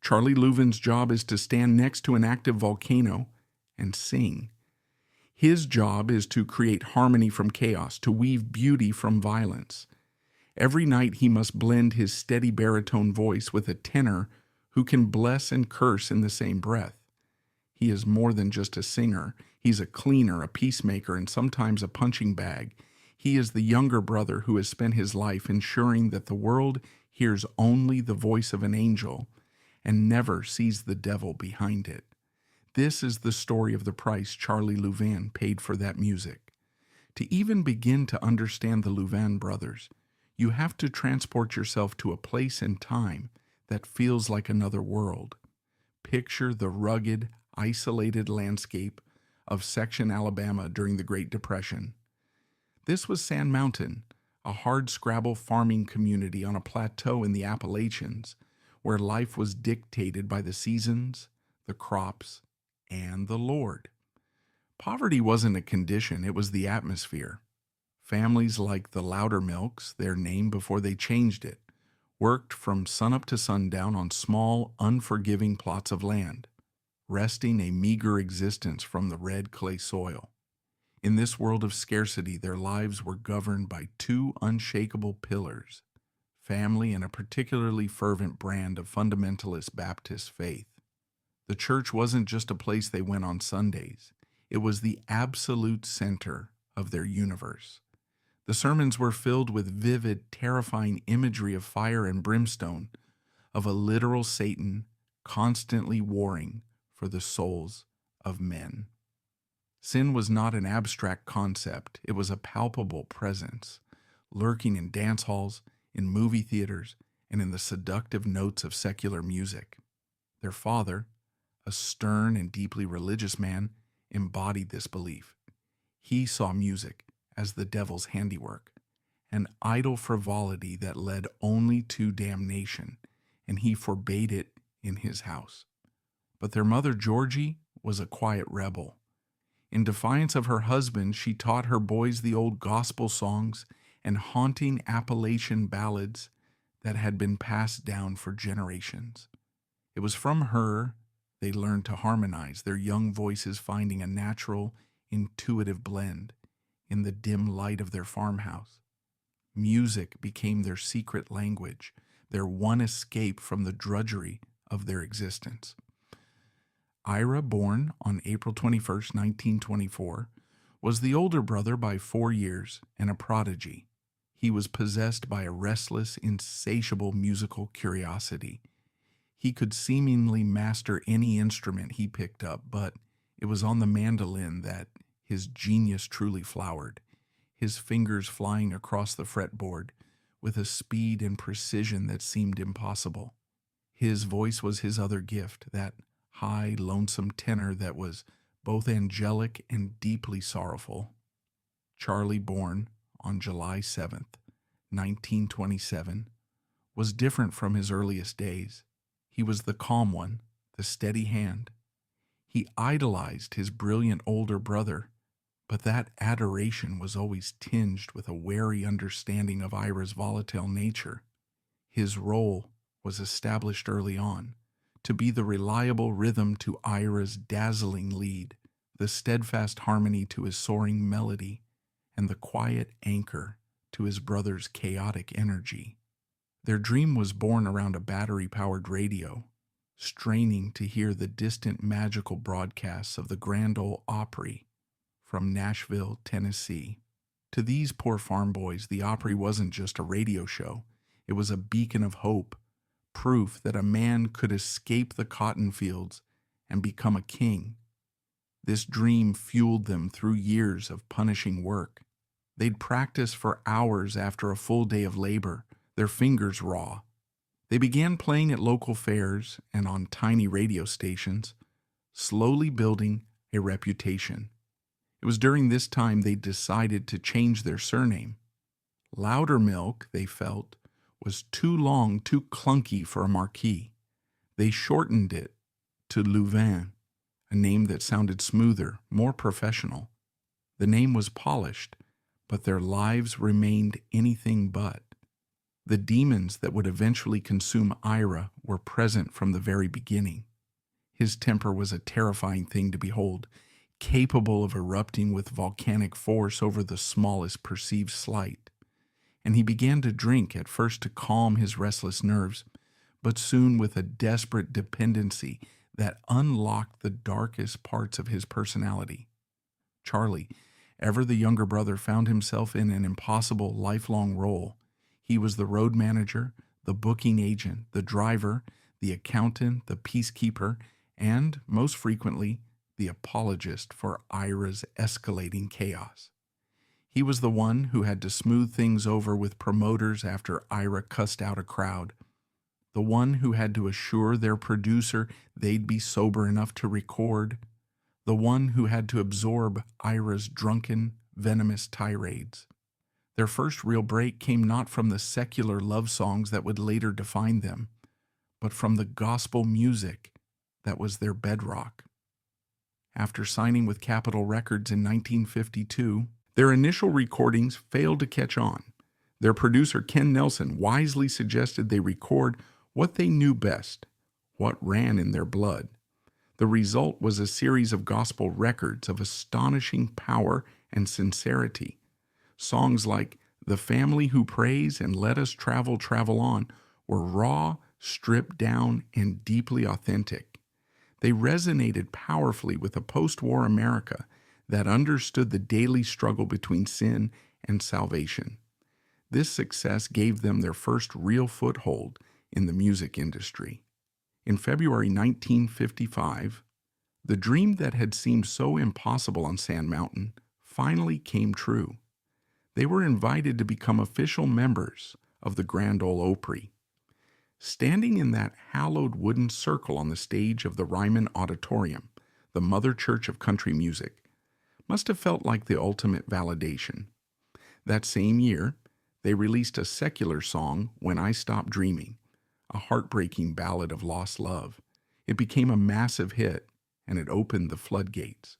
Charlie Louvin's job is to stand next to an active volcano and sing. His job is to create harmony from chaos, to weave beauty from violence. Every night he must blend his steady baritone voice with a tenor who can bless and curse in the same breath. He is more than just a singer. He's a cleaner, a peacemaker, and sometimes a punching bag. He is the younger brother who has spent his life ensuring that the world hears only the voice of an angel and never sees the devil behind it. This is the story of the price Charlie Louvin paid for that music. To even begin to understand the Louvin Brothers, you have to transport yourself to a place and time that feels like another world. Picture the rugged, isolated landscape of Section, Alabama during the Great Depression. This was Sand Mountain, a hardscrabble farming community on a plateau in the Appalachians, where life was dictated by the seasons, the crops, and the Lord. Poverty wasn't a condition, it was the atmosphere. Families like the Loudermilks, their name before they changed it, worked from sunup to sundown on small, unforgiving plots of land, wresting a meager existence from the red clay soil. In this world of scarcity, their lives were governed by two unshakable pillars: family and a particularly fervent brand of fundamentalist Baptist faith. The church wasn't just a place they went on Sundays. It was the absolute center of their universe. The sermons were filled with vivid, terrifying imagery of fire and brimstone, of a literal Satan constantly warring for the souls of men. Sin was not an abstract concept. It was a palpable presence, lurking in dance halls, in movie theaters, and in the seductive notes of secular music. Their father, a stern and deeply religious man, embodied this belief. He saw music as the devil's handiwork, an idle frivolity that led only to damnation, and he forbade it in his house. But their mother, Georgie, was a quiet rebel. In defiance of her husband, she taught her boys the old gospel songs and haunting Appalachian ballads that had been passed down for generations. It was from her they learned to harmonize, their young voices finding a natural, intuitive blend in the dim light of their farmhouse. Music became their secret language, their one escape from the drudgery of their existence. Ira, born on April 21st, 1924, was the older brother by 4 years and a prodigy. He was possessed by a restless, insatiable musical curiosity. He could seemingly master any instrument he picked up, but it was on the mandolin that his genius truly flowered, his fingers flying across the fretboard with a speed and precision that seemed impossible. His voice was his other gift, that high, lonesome tenor that was both angelic and deeply sorrowful. Charlie, born on July 7th, 1927, was different from his earliest days. He was the calm one, the steady hand. He idolized his brilliant older brother, but that adoration was always tinged with a wary understanding of Ira's volatile nature. His role was established early on, to be the reliable rhythm to Ira's dazzling lead, the steadfast harmony to his soaring melody, and the quiet anchor to his brother's chaotic energy. Their dream was born around a battery-powered radio, straining to hear the distant magical broadcasts of the Grand Ole Opry from Nashville, Tennessee. To these poor farm boys, the Opry wasn't just a radio show. It was a beacon of hope, proof that a man could escape the cotton fields and become a king. This dream fueled them through years of punishing work. They'd practice for hours after a full day of labor, their fingers raw. They began playing at local fairs and on tiny radio stations, slowly building a reputation. It was during this time they decided to change their surname. Loudermilk, they felt, was too long, too clunky for a marquee. They shortened it to Louvin, a name that sounded smoother, more professional. The name was polished, but their lives remained anything but. The demons that would eventually consume Ira were present from the very beginning. His temper was a terrifying thing to behold, capable of erupting with volcanic force over the smallest perceived slight. And he began to drink at first to calm his restless nerves, but soon with a desperate dependency that unlocked the darkest parts of his personality. Charlie, ever the younger brother, found himself in an impossible lifelong role. He was the road manager, the booking agent, the driver, the accountant, the peacekeeper, and, most frequently, the apologist for Ira's escalating chaos. He was the one who had to smooth things over with promoters after Ira cussed out a crowd, the one who had to assure their producer they'd be sober enough to record, the one who had to absorb Ira's drunken, venomous tirades. Their first real break came not from the secular love songs that would later define them, but from the gospel music that was their bedrock. After signing with Capitol Records in 1952, their initial recordings failed to catch on. Their producer, Ken Nelson, wisely suggested they record what they knew best, what ran in their blood. The result was a series of gospel records of astonishing power and sincerity. Songs like "The Family Who Prays" and "Let Us Travel, Travel On" were raw, stripped down, and deeply authentic. They resonated powerfully with a post-war America that understood the daily struggle between sin and salvation. This success gave them their first real foothold in the music industry. In February 1955, the dream that had seemed so impossible on Sand Mountain finally came true. They were invited to become official members of the Grand Ole Opry. Standing in that hallowed wooden circle on the stage of the Ryman Auditorium, the mother church of country music, must have felt like the ultimate validation. That same year, they released a secular song, "When I Stop Dreaming," a heartbreaking ballad of lost love. It became a massive hit, and it opened the floodgates.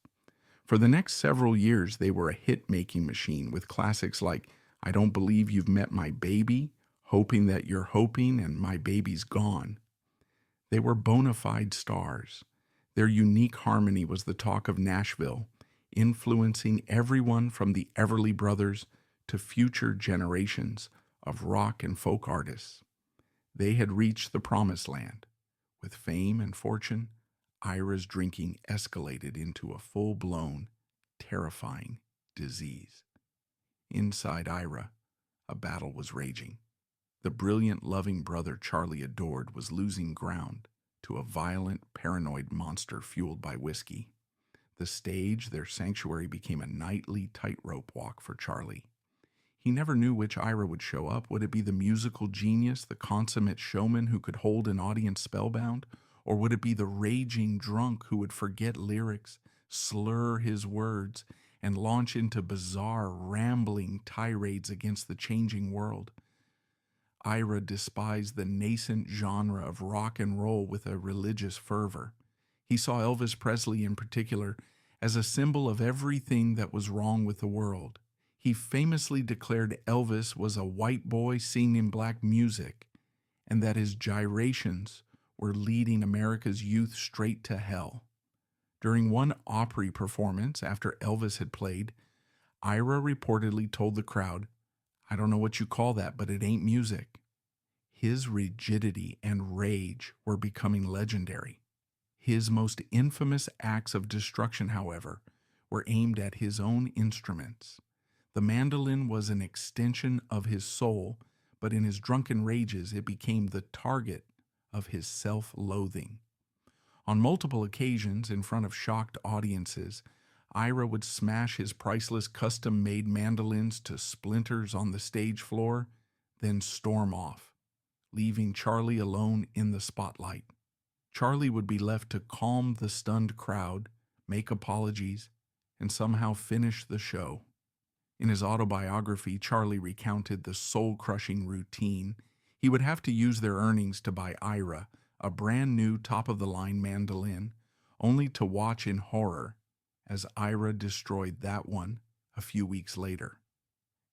For the next several years, they were a hit-making machine with classics like "I Don't Believe You've Met My Baby," "Hoping That You're Hoping," and "My Baby's Gone." They were bona fide stars. Their unique harmony was the talk of Nashville, influencing everyone from the Everly Brothers to future generations of rock and folk artists. They had reached the promised land. With fame and fortune, Ira's drinking escalated into a full-blown, terrifying disease. Inside Ira, a battle was raging. The brilliant, loving brother Charlie adored was losing ground to a violent, paranoid monster fueled by whiskey. The stage, their sanctuary, became a nightly tightrope walk for Charlie. He never knew which Ira would show up. Would it be the musical genius, the consummate showman who could hold an audience spellbound? Or would it be the raging drunk who would forget lyrics, slur his words, and launch into bizarre, rambling tirades against the changing world? Ira despised the nascent genre of rock and roll with a religious fervor. He saw Elvis Presley in particular as a symbol of everything that was wrong with the world. He famously declared Elvis was a white boy singing black music, and that his gyrations were leading America's youth straight to hell. During one Opry performance after Elvis had played, Ira reportedly told the crowd, "I don't know what you call that, but it ain't music." His rigidity and rage were becoming legendary. His most infamous acts of destruction, however, were aimed at his own instruments. The mandolin was an extension of his soul, but in his drunken rages it became the target of his self-loathing. On multiple occasions, in front of shocked audiences, Ira would smash his priceless custom-made mandolins to splinters on the stage floor, then storm off, leaving Charlie alone in the spotlight. Charlie would be left to calm the stunned crowd, make apologies, and somehow finish the show. In his autobiography, Charlie recounted the soul-crushing routine. He would have to use their earnings to buy Ira a brand new top-of-the-line mandolin, only to watch in horror as Ira destroyed that one a few weeks later.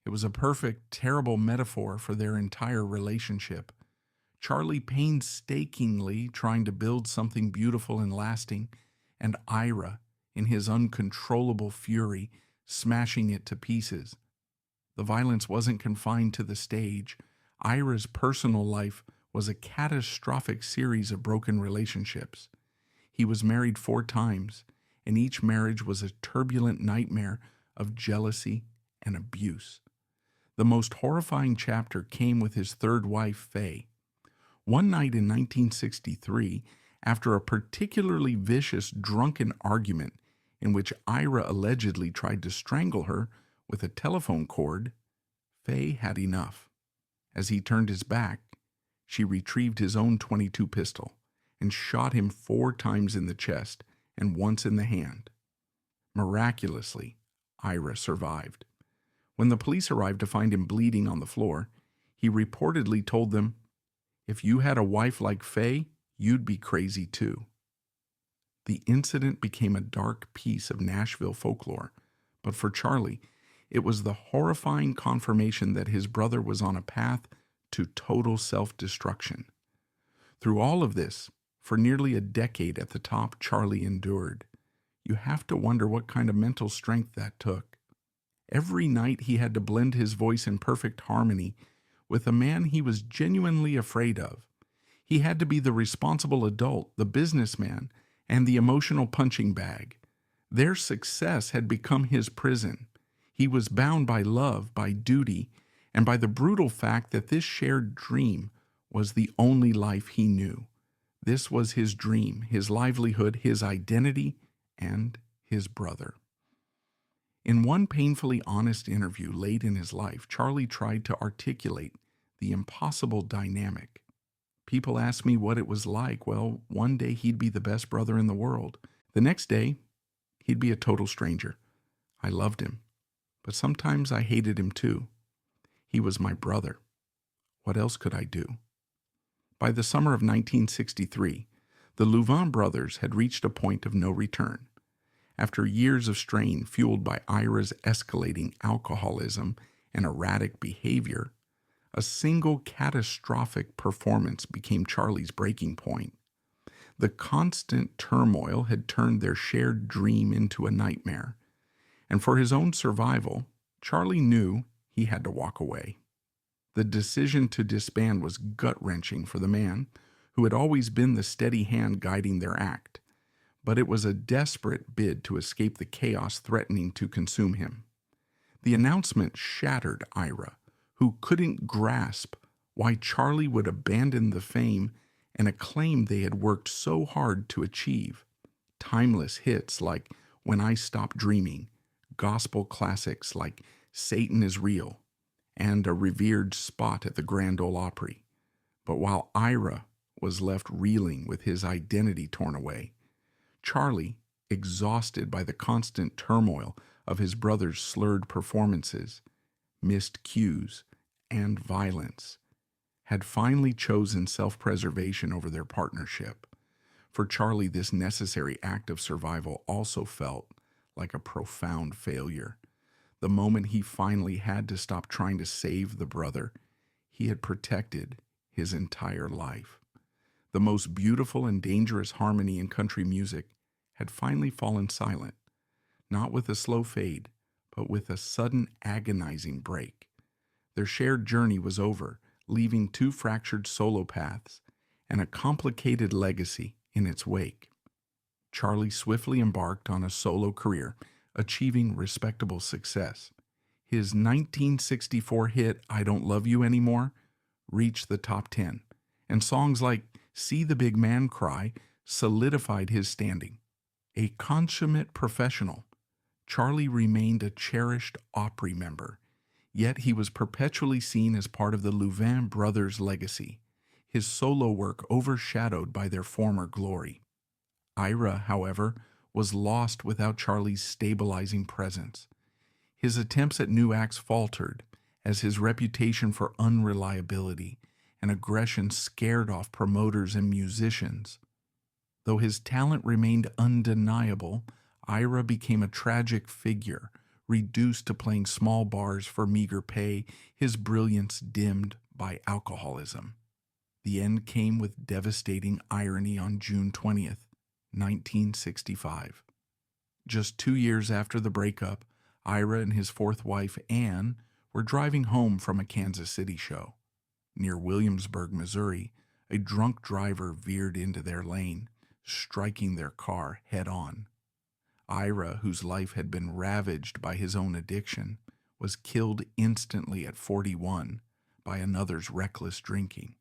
It was a perfect, terrible metaphor for their entire relationship. Charlie painstakingly trying to build something beautiful and lasting, and Ira, in his uncontrollable fury, smashing it to pieces. The violence wasn't confined to the stage. Ira's personal life was a catastrophic series of broken relationships. He was married 4 times, and each marriage was a turbulent nightmare of jealousy and abuse. The most horrifying chapter came with his 3rd wife, Faye. One night in 1963, after a particularly vicious drunken argument in which Ira allegedly tried to strangle her with a telephone cord, Faye had enough. As he turned his back, she retrieved his own .22 pistol and shot him 4 times in the chest and once in the hand. Miraculously, Ira survived. When the police arrived to find him bleeding on the floor, he reportedly told them, "If you had a wife like Faye, you'd be crazy too." The incident became a dark piece of Nashville folklore, but for Charlie, it was the horrifying confirmation that his brother was on a path to total self-destruction. Through all of this, for nearly a decade at the top, Charlie endured. You have to wonder what kind of mental strength that took. Every night he had to blend his voice in perfect harmony with a man he was genuinely afraid of. He had to be the responsible adult, the businessman, and the emotional punching bag. Their success had become his prison. He was bound by love, by duty, and by the brutal fact that this shared dream was the only life he knew. This was his dream, his livelihood, his identity, and his brother. In one painfully honest interview late in his life, Charlie tried to articulate the impossible dynamic. People asked me what it was like. Well, one day he'd be the best brother in the world. The next day, he'd be a total stranger. I loved him, but sometimes I hated him too. He was my brother. What else could I do? By the summer of 1963, the Louvin Brothers had reached a point of no return. After years of strain fueled by Ira's escalating alcoholism and erratic behavior, a single catastrophic performance became Charlie's breaking point. The constant turmoil had turned their shared dream into a nightmare, and for his own survival, Charlie knew he had to walk away. The decision to disband was gut-wrenching for the man who had always been the steady hand guiding their act, but it was a desperate bid to escape the chaos threatening to consume him. The announcement shattered Ira, who couldn't grasp why Charlie would abandon the fame and acclaim they had worked so hard to achieve. Timeless hits like When I Stop Dreaming, gospel classics like Satan is Real, and a revered spot at the Grand Ole Opry. But while Ira was left reeling with his identity torn away, Charlie, exhausted by the constant turmoil of his brother's slurred performances, missed cues, and violence, had finally chosen self-preservation over their partnership. For Charlie, this necessary act of survival also felt like a profound failure. The moment he finally had to stop trying to save the brother he had protected his entire life. The most beautiful and dangerous harmony in country music had finally fallen silent, not with a slow fade, but with a sudden agonizing break. Their shared journey was over, leaving 2 fractured solo paths and a complicated legacy in its wake. Charlie swiftly embarked on a solo career, achieving respectable success. His 1964 hit, I Don't Love You Anymore, reached the top 10, and songs like See the Big Man Cry solidified his standing. A consummate professional, Charlie remained a cherished Opry member, yet he was perpetually seen as part of the Louvin Brothers' legacy, his solo work overshadowed by their former glory. Ira, however, was lost without Charlie's stabilizing presence. His attempts at new acts faltered as his reputation for unreliability and aggression scared off promoters and musicians. Though his talent remained undeniable, Ira became a tragic figure, reduced to playing small bars for meager pay, his brilliance dimmed by alcoholism. The end came with devastating irony on June 20th, 1965. Just 2 years after the breakup, Ira and his fourth wife, Ann, were driving home from a Kansas City show. Near Williamsburg, Missouri, a drunk driver veered into their lane, striking their car head-on. Ira, whose life had been ravaged by his own addiction, was killed instantly at 41 by another's reckless drinking.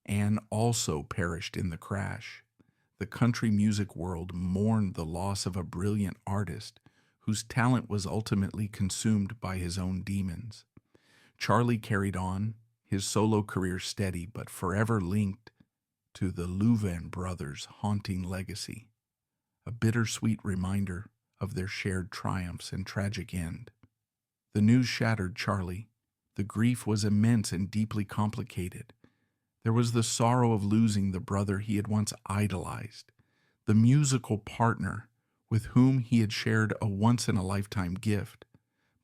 Ann also perished in the crash. The country music world mourned the loss of a brilliant artist whose talent was ultimately consumed by his own demons. Charlie carried on, his solo career steady but forever linked to the Louvin Brothers' haunting legacy, a bittersweet reminder of their shared triumphs and tragic end. The news shattered Charlie. The grief was immense and deeply complicated. There was the sorrow of losing the brother he had once idolized, the musical partner with whom he had shared a once-in-a-lifetime gift,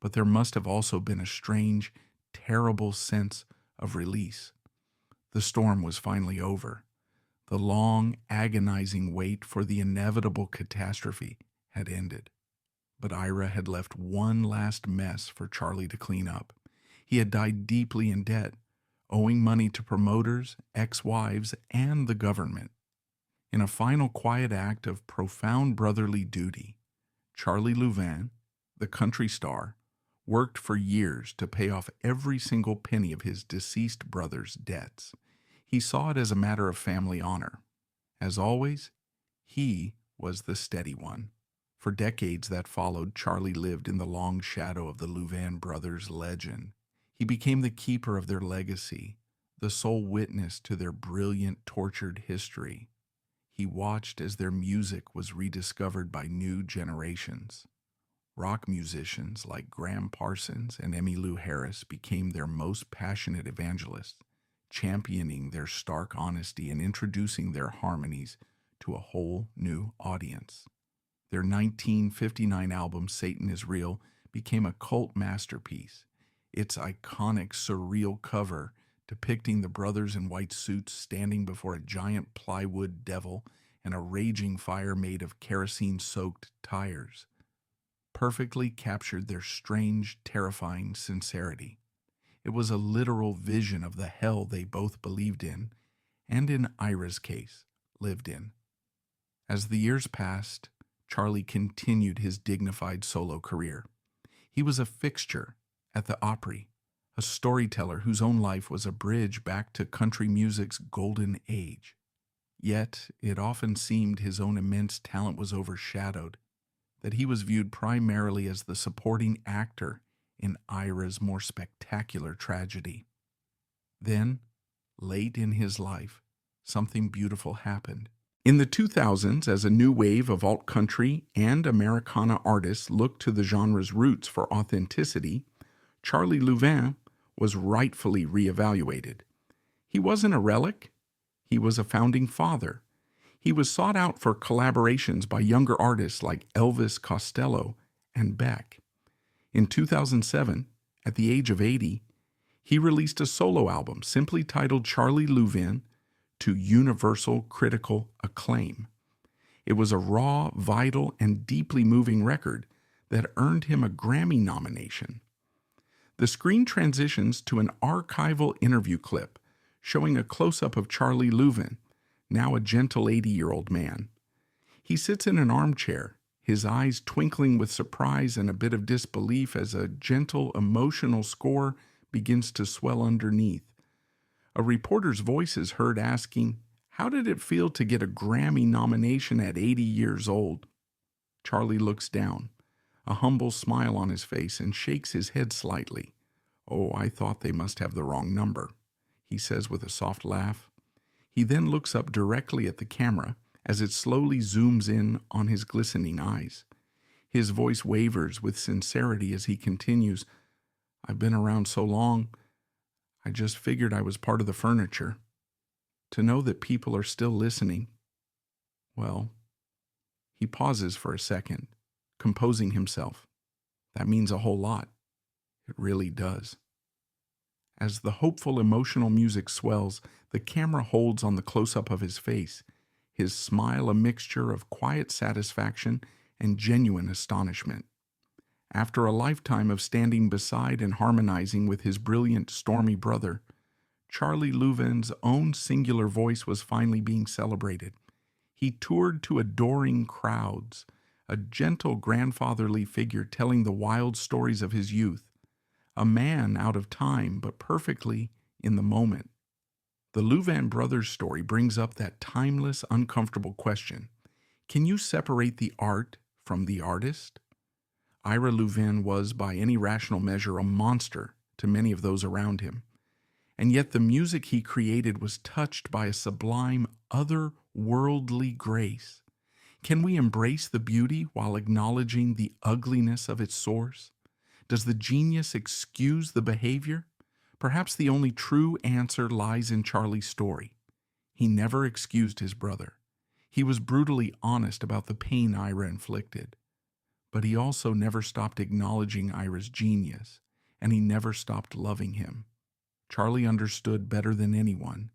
but there must have also been a strange, terrible sense of release. The storm was finally over. The long, agonizing wait for the inevitable catastrophe had ended. But Ira had left one last mess for Charlie to clean up. He had died deeply in debt, owing money to promoters, ex-wives, and the government. In a final quiet act of profound brotherly duty, Charlie Louvin, the country star, worked for years to pay off every single penny of his deceased brother's debts. He saw it as a matter of family honor. As always, he was the steady one. For decades that followed, Charlie lived in the long shadow of the Louvin Brothers' legend. He became the keeper of their legacy, the sole witness to their brilliant, tortured history. He watched as their music was rediscovered by new generations. Rock musicians like Graham Parsons and Emmylou Harris became their most passionate evangelists, championing their stark honesty and introducing their harmonies to a whole new audience. Their 1959 album, Satan is Real, became a cult masterpiece. Its iconic, surreal cover, depicting the brothers in white suits standing before a giant plywood devil and a raging fire made of kerosene-soaked tires, perfectly captured their strange, terrifying sincerity. It was a literal vision of the hell they both believed in, and in Ira's case, lived in. As the years passed, Charlie continued his dignified solo career. He was a fixture at the Opry, a storyteller whose own life was a bridge back to country music's golden age. Yet it often seemed his own immense talent was overshadowed, that he was viewed primarily as the supporting actor in Ira's more spectacular tragedy. Then, late in his life, something beautiful happened. In the 2000s, as a new wave of alt-country and Americana artists looked to the genre's roots for authenticity, Charlie Louvin was rightfully reevaluated. He wasn't a relic. He was a founding father. He was sought out for collaborations by younger artists like Elvis Costello and Beck. In 2007, at the age of 80, he released a solo album simply titled Charlie Louvin to universal critical acclaim. It was a raw, vital, and deeply moving record that earned him a Grammy nomination. The screen transitions to an archival interview clip showing a close-up of Charlie Louvin, now a gentle 80-year-old man. He sits in an armchair, his eyes twinkling with surprise and a bit of disbelief as a gentle, emotional score begins to swell underneath. A reporter's voice is heard asking, "How did it feel to get a Grammy nomination at 80 years old?" Charlie looks down, a humble smile on his face, and shakes his head slightly. "Oh, I thought they must have the wrong number," he says with a soft laugh. He then looks up directly at the camera as it slowly zooms in on his glistening eyes. His voice wavers with sincerity as he continues, "I've been around so long, I just figured I was part of the furniture. To know that people are still listening, well," he pauses for a second, composing himself. That means a whole lot. It really does. As the hopeful emotional music swells, the camera holds on the close-up of his face, his smile a mixture of quiet satisfaction and genuine astonishment. After a lifetime of standing beside and harmonizing with his brilliant, stormy brother, Charlie Louvin's own singular voice was finally being celebrated. He toured to adoring crowds, a gentle grandfatherly figure telling the wild stories of his youth, a man out of time but perfectly in the moment. The Louvin Brothers story brings up that timeless, uncomfortable question: can you separate the art from the artist? Ira Louvin was, by any rational measure, a monster to many of those around him. And yet the music he created was touched by a sublime, otherworldly grace. Can we embrace the beauty while acknowledging the ugliness of its source? Does the genius excuse the behavior? Perhaps the only true answer lies in Charlie's story. He never excused his brother. He was brutally honest about the pain Ira inflicted. But he also never stopped acknowledging Ira's genius, and he never stopped loving him. Charlie understood better than anyone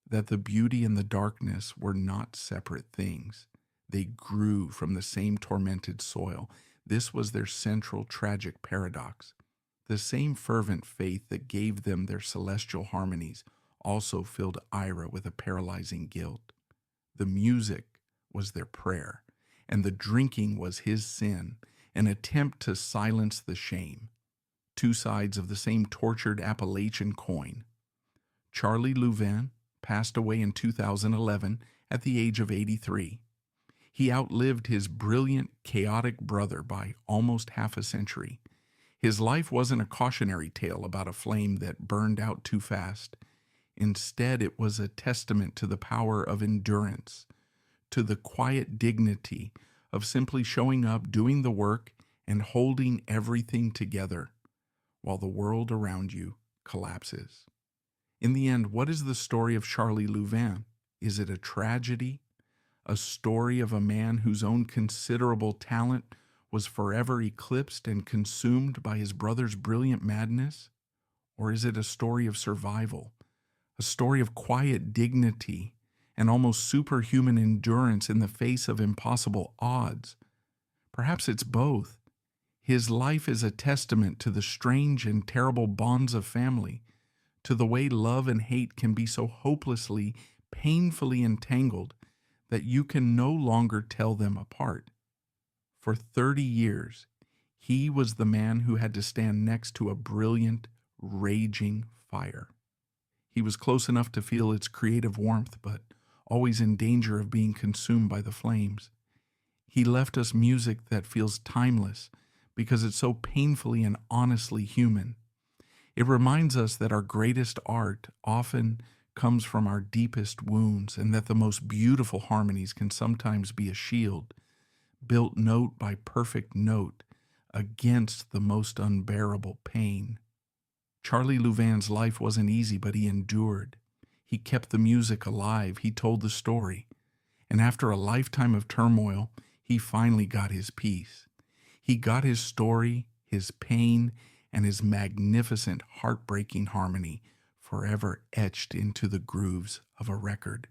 that the beauty and the darkness were not separate things. They grew from the same tormented soil. This was their central tragic paradox. The same fervent faith that gave them their celestial harmonies also filled Ira with a paralyzing guilt. The music was their prayer, and the drinking was his sin, an attempt to silence the shame. Two sides of the same tortured Appalachian coin. Charlie Louvin passed away in 2011 at the age of 83. He outlived his brilliant, chaotic brother by almost half a century. His life wasn't a cautionary tale about a flame that burned out too fast. Instead, it was a testament to the power of endurance, to the quiet dignity of simply showing up, doing the work, and holding everything together while the world around you collapses. In the end, what is the story of Charlie Louvin? Is it a tragedy? A story of a man whose own considerable talent was forever eclipsed and consumed by his brother's brilliant madness? Or is it a story of survival, a story of quiet dignity and almost superhuman endurance in the face of impossible odds? Perhaps it's both. His life is a testament to the strange and terrible bonds of family, to the way love and hate can be so hopelessly, painfully entangled that you can no longer tell them apart. For 30 years, he was the man who had to stand next to a brilliant, raging fire. He was close enough to feel its creative warmth, but always in danger of being consumed by the flames. He left us music that feels timeless because it's so painfully and honestly human. It reminds us that our greatest art often comes from our deepest wounds, and that the most beautiful harmonies can sometimes be a shield, built note by perfect note, against the most unbearable pain. Charlie Louvin's life wasn't easy, but he endured. He kept the music alive. He told the story. And after a lifetime of turmoil, he finally got his peace. He got his story, his pain, and his magnificent, heartbreaking harmony forever etched into the grooves of a record.